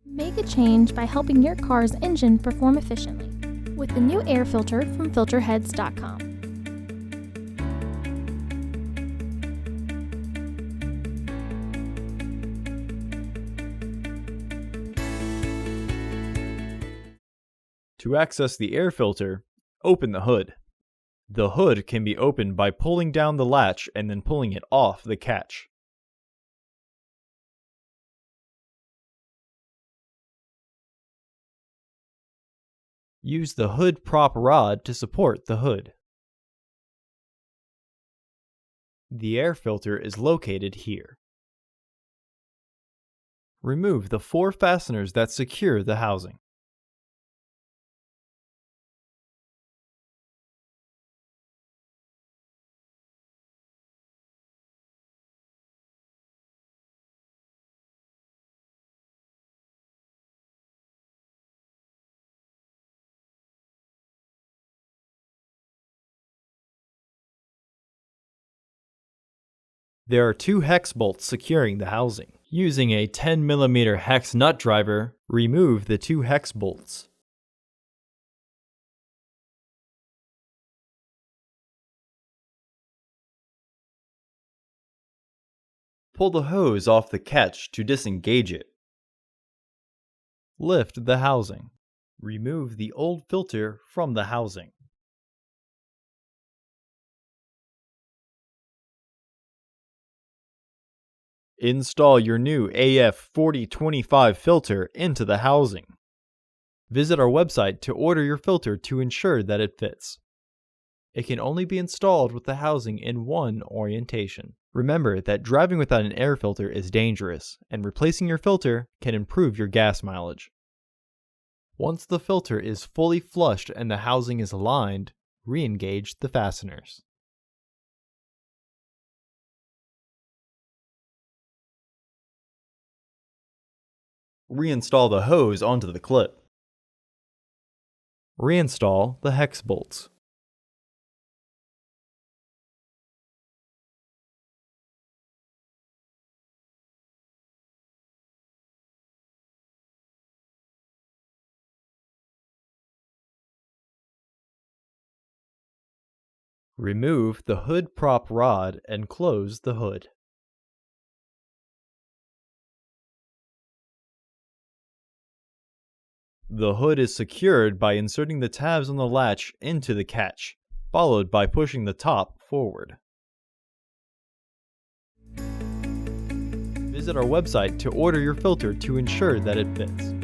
Make a change by helping your car's engine perform efficiently with the new air filter from Filterheads.com. To access the air filter, open the hood. The hood can be opened by pulling down the latch and then pulling it off the catch. Use the hood prop rod to support the hood. The air filter is located here. Remove the 4 fasteners that secure the housing. There are 2 hex bolts securing the housing. Using a 10mm hex nut driver, remove the 2 hex bolts. Pull the hose off the catch to disengage it. Lift the housing. Remove the old filter from the housing. Install your new AF4025 filter into the housing. Visit our website to order your filter to ensure that it fits. It can only be installed with the housing in one orientation. Remember that driving without an air filter is dangerous, and replacing your filter can improve your gas mileage. Once the filter is fully flushed and the housing is aligned, re-engage the fasteners. Reinstall the hose onto the clip. Reinstall the hex bolts. Remove the hood prop rod and close the hood. The hood is secured by inserting the tabs on the latch into the catch, followed by pushing the top forward. Visit our website to order your filter to ensure that it fits.